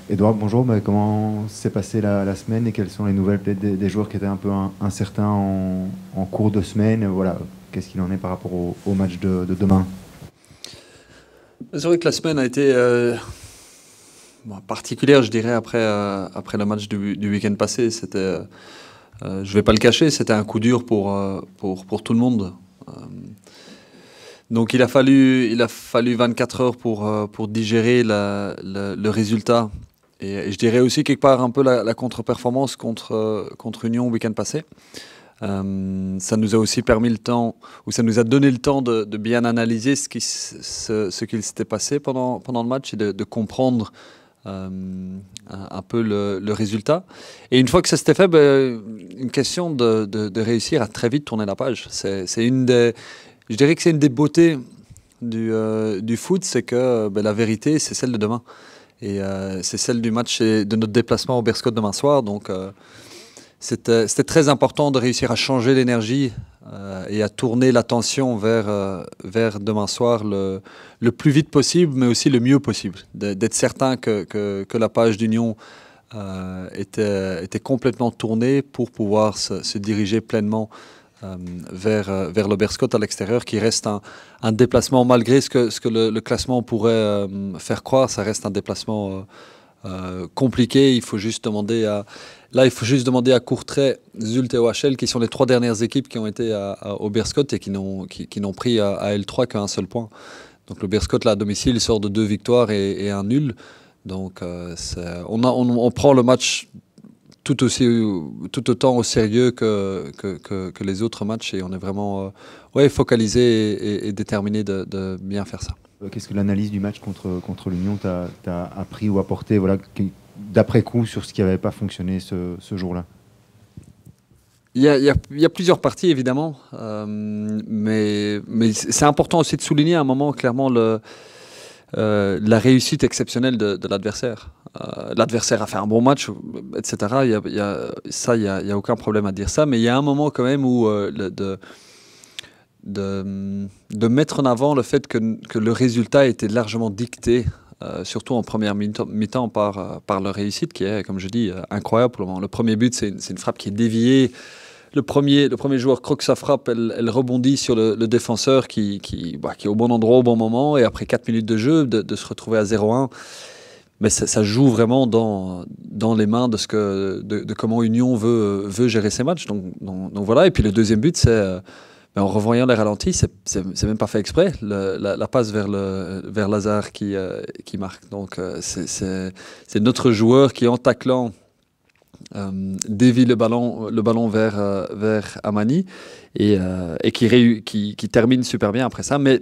Edouard, bonjour. Comment s'est passée la semaine et quelles sont les nouvelles peut-être des joueurs qui étaient un peu incertains en cours de semaine? Voilà, qu'est-ce qu'il en est par rapport au match de demain? C'est vrai que la semaine a été particulière, je dirais, après le match du week-end passé. Je vais pas le cacher, c'était un coup dur pour tout le monde. Euh, donc il a fallu 24 heures pour digérer le résultat. Et je dirais aussi quelque part un peu la contre-performance contre Union le week-end passé. Ça nous a aussi permis le temps, ou ça nous a donné le temps de bien analyser ce qu'il s'était passé pendant le match et de comprendre un peu le résultat. Et une fois que ça s'était fait, une question de réussir à très vite tourner la page. Je dirais que c'est une des beautés du foot, c'est que la vérité, c'est celle de demain. Et c'est celle du match et de notre déplacement au Berscott demain soir. Donc, c'était très important de réussir à changer l'énergie et à tourner l'attention vers demain soir le plus vite possible, mais aussi le mieux possible. D'être certain que la page d'Union était complètement tournée pour pouvoir se diriger pleinement vers le Berscott à l'extérieur, qui reste un déplacement, malgré ce que le classement pourrait faire croire, ça reste un déplacement compliqué. Il faut juste demander à Courtrai, Zult et OHL, qui sont les trois dernières équipes qui ont été au Berscott et qui n'ont pris à L3 qu'un seul point. Donc le Berscott, là, à domicile, il sort de 2 victoires et un nul. Donc on prend le match tout autant au sérieux que les autres matchs, et on est vraiment focalisé et déterminé de bien faire ça. Qu'est-ce que l'analyse du match contre l'Union t'a appris ou apporté, voilà, d'après coup, sur ce qui n'avait pas fonctionné ce jour-là? Il y a plusieurs parties, évidemment, mais c'est important aussi de souligner à un moment clairement la réussite exceptionnelle de l'adversaire. L'adversaire a fait un bon match, etc. Il y a aucun problème à dire ça, mais il y a un moment quand même où de mettre en avant le fait que le résultat était largement dicté, surtout en première mi-temps, par leur réussite, qui est, comme je dis, incroyable pour le moment. Le premier but, c'est une frappe qui est déviée. Le premier joueur croque sa frappe, elle rebondit sur le défenseur qui est au bon endroit au bon moment, et après 4 minutes de jeu, de se retrouver à 0-1. Mais ça joue vraiment dans les mains de comment Union veut gérer ses matchs. Donc voilà. Et puis le deuxième but, c'est en revoyant les ralentis, c'est même pas fait exprès. La passe vers Lazare qui marque. Donc c'est notre joueur qui, en taclant, dévie le ballon vers Amani et qui termine super bien après ça. Mais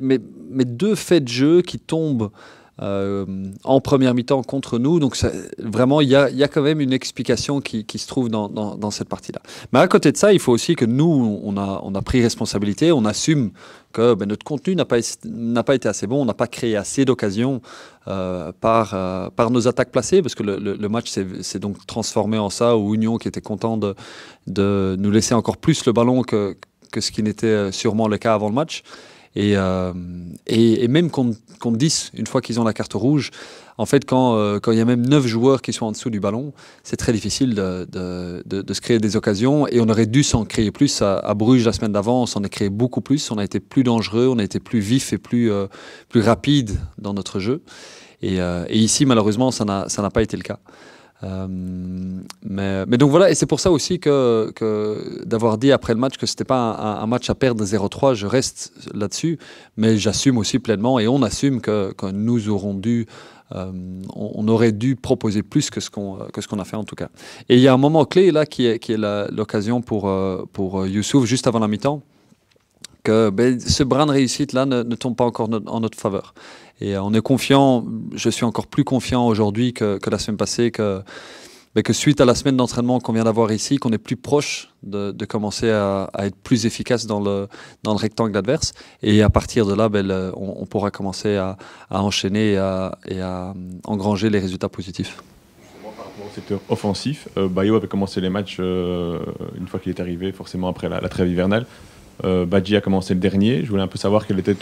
deux faits de jeu qui tombent en première mi-temps contre nous. Donc vraiment, il y a quand même une explication qui se trouve dans cette partie-là. Mais à côté de ça, il faut aussi que nous, on a pris responsabilité, on assume que notre contenu n'a pas été assez bon, on n'a pas créé assez d'occasions par nos attaques placées, parce que le match s'est donc transformé en ça, où Union, qui était content de nous laisser encore plus le ballon que ce qui n'était sûrement le cas avant le match. Et même contre 10, une fois qu'ils ont la carte rouge, en fait, quand il y a même 9 joueurs qui sont en dessous du ballon, c'est très difficile de se créer des occasions. Et on aurait dû s'en créer plus. À Bruges, la semaine d'avant, on s'en est créé beaucoup plus. On a été plus dangereux, on a été plus vif et plus rapide dans notre jeu. Et ici, malheureusement, ça n'a pas été le cas. Mais donc voilà, et c'est pour ça aussi que d'avoir dit après le match que c'était pas un match à perdre 0-3, je reste là-dessus, mais j'assume aussi pleinement, et on assume que nous aurons dû, on aurait dû proposer plus que ce qu'on a fait en tout cas. Et il y a un moment clé là qui est l'occasion pour Youssouf juste avant la mi-temps, que ce brin de réussite là ne tombe pas encore en notre faveur. Et on est confiant, je suis encore plus confiant aujourd'hui que la semaine passée, que suite à la semaine d'entraînement qu'on vient d'avoir ici, qu'on est plus proche de commencer à être plus efficace dans le rectangle adverse. Et à partir de là, on pourra commencer à enchaîner et à engranger les résultats positifs. Par rapport au secteur offensif, Bayo avait commencé les matchs une fois qu'il est arrivé, forcément après la trêve hivernale. Badji a commencé le dernier. Je voulais un peu savoir quel était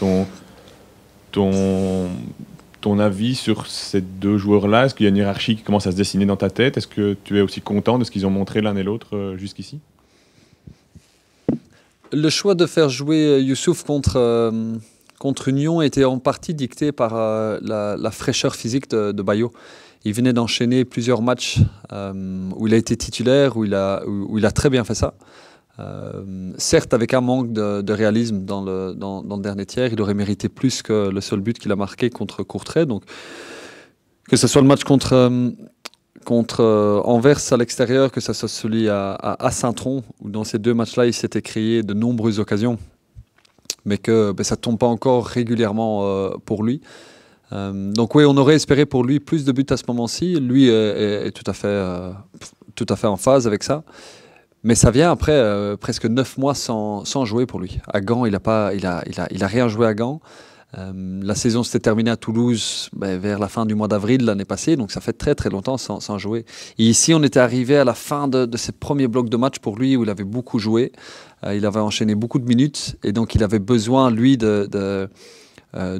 ton avis sur ces deux joueurs-là? Est-ce qu'il y a une hiérarchie qui commence à se dessiner dans ta tête? Est-ce que tu es aussi content de ce qu'ils ont montré l'un et l'autre jusqu'ici? Le choix de faire jouer Youssouf contre Union était en partie dicté par la fraîcheur physique de Bayo. Il venait d'enchaîner plusieurs matchs où il a été titulaire, où il a très bien fait ça. Certes, avec un manque de réalisme dans le dernier tiers, il aurait mérité plus que le seul but qu'il a marqué contre Courtrai. Donc, que ce soit le match contre Anvers à l'extérieur, que ce soit celui à Saint-Tron, où dans ces deux matchs-là, il s'était créé de nombreuses occasions, mais que ça ne tombe pas encore régulièrement pour lui. Donc oui, on aurait espéré pour lui plus de buts à ce moment-ci. Lui est tout à fait en phase avec ça. Mais ça vient après presque 9 mois sans jouer pour lui. À Gand, il a rien joué à Gand. La saison s'était terminée à Toulouse vers la fin du mois d'avril l'année passée, donc ça fait très très longtemps sans jouer. Et ici, on était arrivé à la fin de ces premiers blocs de match pour lui où il avait beaucoup joué. Il avait enchaîné beaucoup de minutes et donc il avait besoin, lui, de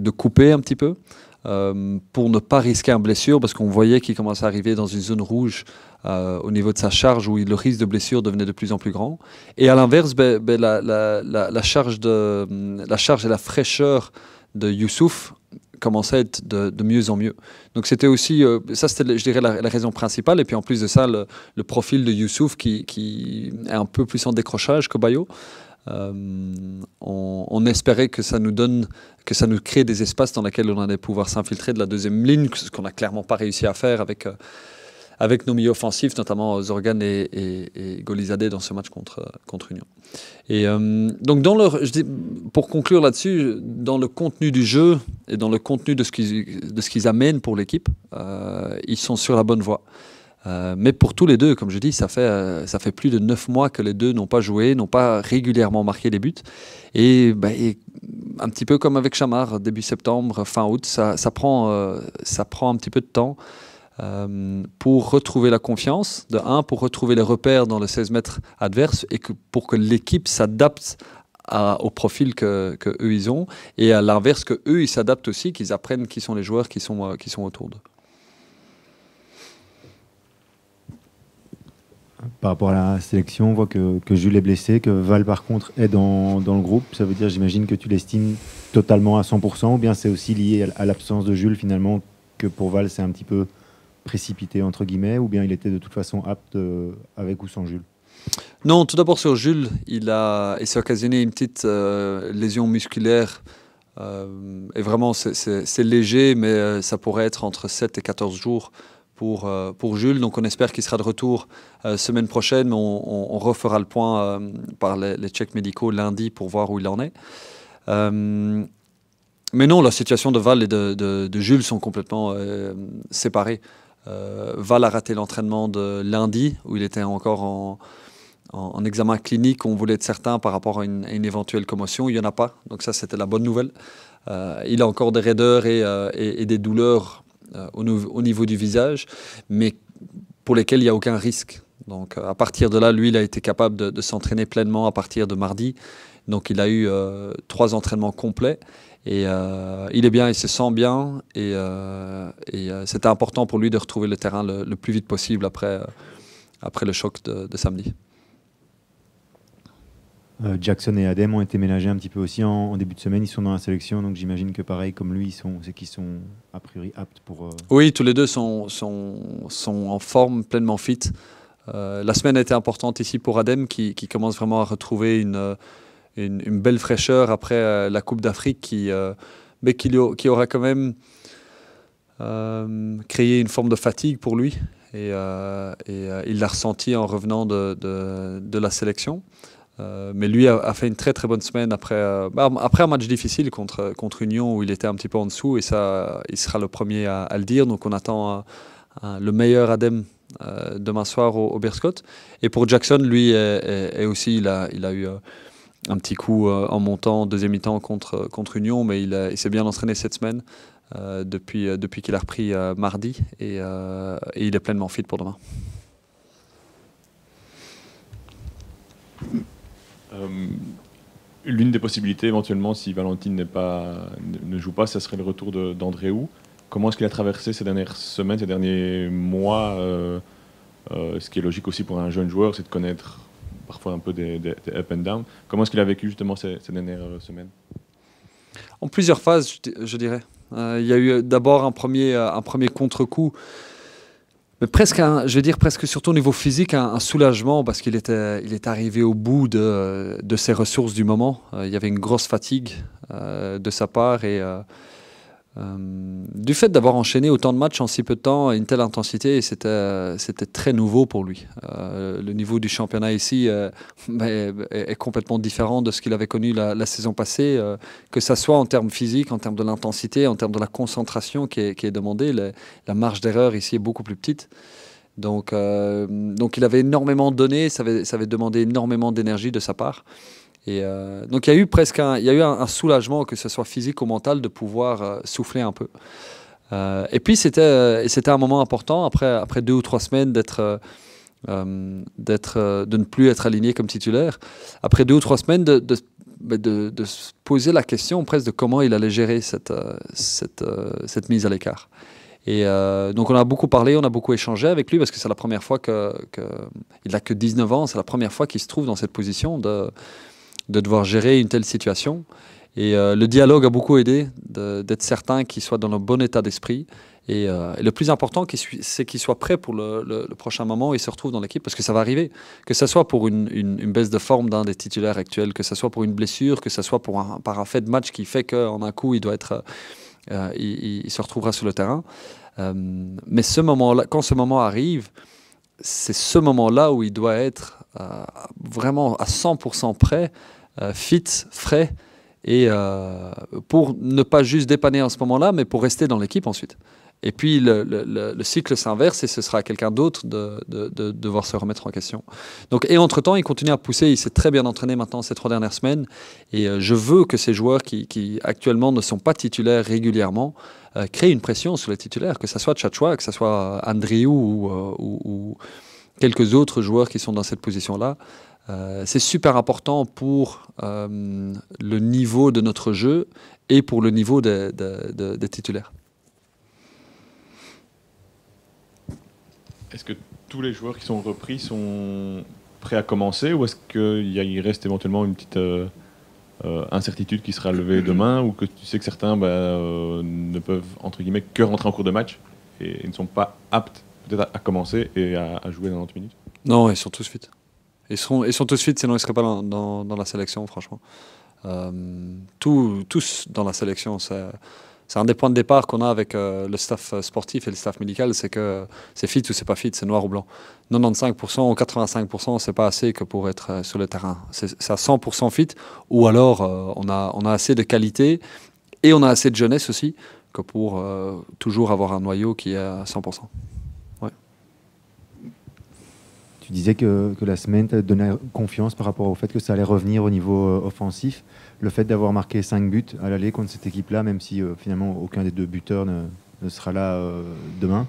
couper un petit peu pour ne pas risquer une blessure parce qu'on voyait qu'il commençait à arriver dans une zone rouge au niveau de sa charge où le risque de blessure devenait de plus en plus grand. Et à l'inverse, la charge et la fraîcheur de Youssouf commençait à être de mieux en mieux. Donc c'était aussi, ça c'était je dirais la raison principale. Et puis en plus de ça, le profil de Youssouf qui est un peu plus en décrochage que Bayo. On espérait que ça nous crée des espaces dans lesquels on allait pouvoir s'infiltrer de la deuxième ligne, ce qu'on n'a clairement pas réussi à faire avec nos milieux offensifs, notamment Zorgan et Golizadeh dans ce match contre Union. Et donc pour conclure là-dessus, dans le contenu du jeu et dans le contenu de ce qu'ils amènent pour l'équipe, ils sont sur la bonne voie. Mais pour tous les deux, comme je dis, ça fait plus de 9 mois que les deux n'ont pas joué, n'ont pas régulièrement marqué des buts. Et un petit peu comme avec Chamar, début septembre, fin août, ça prend un petit peu de temps pour retrouver la confiance, pour retrouver les repères dans le 16 mètres adverse et pour que l'équipe s'adapte au profil que eux ils ont, et à l'inverse que eux ils s'adaptent aussi, qu'ils apprennent qui sont les joueurs qui sont autour d'eux. Par rapport à la sélection, on voit que Jules est blessé, que Val par contre est dans le groupe. Ça veut dire, j'imagine, que tu l'estimes totalement à 100%, ou bien c'est aussi lié à l'absence de Jules finalement, que pour Val c'est un petit peu précipité entre guillemets, ou bien il était de toute façon apte avec ou sans Jules? Non, tout d'abord sur Jules, il s'est occasionné une petite lésion musculaire. Et vraiment, c'est léger, mais ça pourrait être entre 7 et 14 jours pour Jules. Donc on espère qu'il sera de retour semaine prochaine, mais on refera le point par les checks médicaux lundi pour voir où il en est. Mais non, la situation de Val et de Jules sont complètement séparées. Val a raté l'entraînement de lundi, où il était encore en examen clinique. On voulait être certain par rapport à une éventuelle commotion. Il n'y en a pas, donc ça c'était la bonne nouvelle. Il a encore des raideurs et des douleurs au niveau du visage, mais pour lesquels il n'y a aucun risque. Donc à partir de là, lui, il a été capable de s'entraîner pleinement à partir de mardi. Donc il a eu 3 entraînements complets. Et il est bien, il se sent bien, et c'était important pour lui de retrouver le terrain le plus vite possible après le choc de samedi. Jackson et Adem ont été ménagés un petit peu aussi en début de semaine. Ils sont dans la sélection, donc j'imagine que pareil comme lui, c'est qu'ils sont a priori aptes pour... Oui, tous les deux sont en forme, pleinement fit. La semaine a été importante ici pour Adem qui commence vraiment à retrouver une belle fraîcheur après la Coupe d'Afrique qui aura quand même créé une forme de fatigue pour lui. Et il l'a ressenti en revenant de la sélection. Mais lui a fait une très très bonne semaine après un match difficile contre Union où il était un petit peu en dessous, et ça il sera le premier à le dire. Donc on attend le meilleur Adem demain soir au Beerscot. Et pour Jackson, lui est aussi il a eu un petit coup en montant deuxième mi-temps contre Union, mais il s'est bien entraîné cette semaine depuis qu'il a repris mardi, et il est pleinement fit pour demain. L'une des possibilités éventuellement, si Valentine ne joue pas, ça serait le retour d'Andréou. comment est-ce qu'il a traversé ces dernières semaines, ces derniers mois ce qui est logique aussi pour un jeune joueur, c'est de connaître parfois un peu des up and down. Comment est-ce qu'il a vécu justement ces dernières semaines? En plusieurs phases, je dirais. Il y a eu d'abord un premier contre-coup, mais presque, je vais dire presque surtout au niveau physique, un soulagement parce qu'il était arrivé au bout de ses ressources du moment. Il y avait une grosse fatigue de sa part et du fait d'avoir enchaîné autant de matchs en si peu de temps à une telle intensité, c'était très nouveau pour lui. Le niveau du championnat ici est complètement différent de ce qu'il avait connu la saison passée, que ce soit en termes physiques, en termes de l'intensité, en termes de la concentration qui est demandée. La marge d'erreur ici est beaucoup plus petite. Donc il avait énormément donné, ça avait demandé énormément d'énergie de sa part. Et donc il y a eu un soulagement, que ce soit physique ou mental, de pouvoir souffler un peu. Et puis c'était un moment important après 2 ou 3 semaines de ne plus être aligné comme titulaire. Après 2 ou 3 semaines de se poser la question presque de comment il allait gérer cette mise à l'écart. Et donc on a beaucoup parlé, on a beaucoup échangé avec lui parce que c'est la première fois il n'a que 19 ans, c'est la première fois qu'il se trouve dans cette position de devoir gérer une telle situation. Et le dialogue a beaucoup aidé, d'être certain qu'il soit dans le bon état d'esprit. Et le plus important, c'est qu'il soit prêt pour le prochain moment où il se retrouve dans l'équipe, parce que ça va arriver. Que ce soit pour une baisse de forme d'un des titulaires actuels, que ce soit pour une blessure, que ce soit par un fait de match qui fait qu'en un coup, il se retrouvera sur le terrain. Mais quand ce moment arrive, c'est ce moment-là où il doit être vraiment à 100% prêt, fit, frais, et pour ne pas juste dépanner en ce moment-là, mais pour rester dans l'équipe ensuite. Et puis le cycle s'inverse et ce sera à quelqu'un d'autre de devoir se remettre en question. Donc, et entre-temps, il continue à pousser, il s'est très bien entraîné maintenant ces 3 dernières semaines, et je veux que ces joueurs qui actuellement ne sont pas titulaires régulièrement créent une pression sur les titulaires, que ce soit Tchatchoua, que ce soit Andriou ou quelques autres joueurs qui sont dans cette position-là. C'est super important pour le niveau de notre jeu et pour le niveau des titulaires. Est-ce que tous les joueurs qui sont repris sont prêts à commencer, ou est-ce qu'il reste éventuellement une petite incertitude qui sera levée demain, ou que tu sais que certains ne peuvent entre guillemets que rentrer en cours de match et ne sont pas aptes peut-être à commencer et à jouer dans 90 minutes? Non, ils sont tous fit. Ils sont tous fit, sinon ils ne seraient pas dans la sélection, franchement. Tous dans la sélection, c'est un des points de départ qu'on a avec le staff sportif et le staff médical, c'est que c'est fit ou c'est pas fit, c'est noir ou blanc. 95% ou 85%, c'est pas assez que pour être sur le terrain. C'est à 100% fit, ou alors on a assez de qualité et on a assez de jeunesse aussi que pour toujours avoir un noyau qui est à 100%. Ouais. Tu disais que la semaine t'a donné confiance par rapport au fait que ça allait revenir au niveau offensif. Le fait d'avoir marqué 5 buts à l'aller contre cette équipe-là, même si finalement aucun des 2 buteurs ne sera là demain,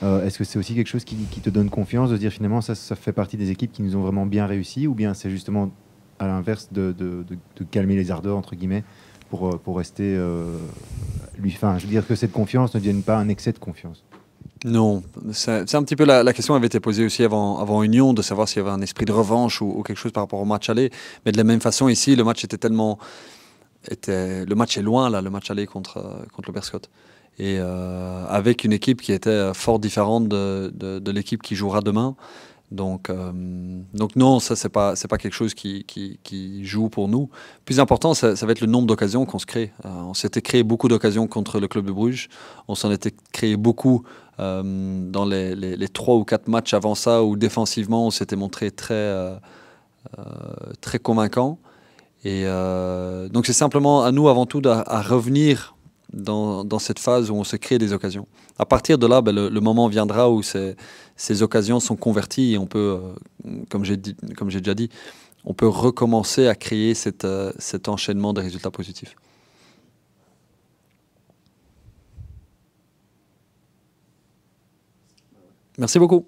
est-ce que c'est aussi quelque chose qui te donne confiance de dire finalement ça fait partie des équipes qui nous ont vraiment bien réussi, ou bien c'est justement à l'inverse de calmer les ardeurs entre guillemets pour rester lui, enfin, je veux dire que cette confiance ne devienne pas un excès de confiance? Non, c'est un petit peu la question avait été posée aussi avant Union, de savoir s'il y avait un esprit de revanche ou quelque chose par rapport au match aller. Mais de la même façon, ici, le match le match est loin, là, le match aller contre le Berscott. Et avec une équipe qui était fort différente de l'équipe qui jouera demain. Donc non, ça c'est pas quelque chose qui joue pour nous. Le plus important, ça va être le nombre d'occasions qu'on se crée. On s'était créé beaucoup d'occasions contre le club de Bruges. On s'en était créé beaucoup dans les 3 ou 4 matchs avant ça, où défensivement on s'était montré très convaincant. Et donc c'est simplement à nous avant tout à revenir dans cette phase où on se crée des occasions. À partir de là, le moment viendra où ces occasions sont converties et on peut, comme j'ai déjà dit, on peut recommencer à créer cet enchaînement de résultats positifs. Merci beaucoup.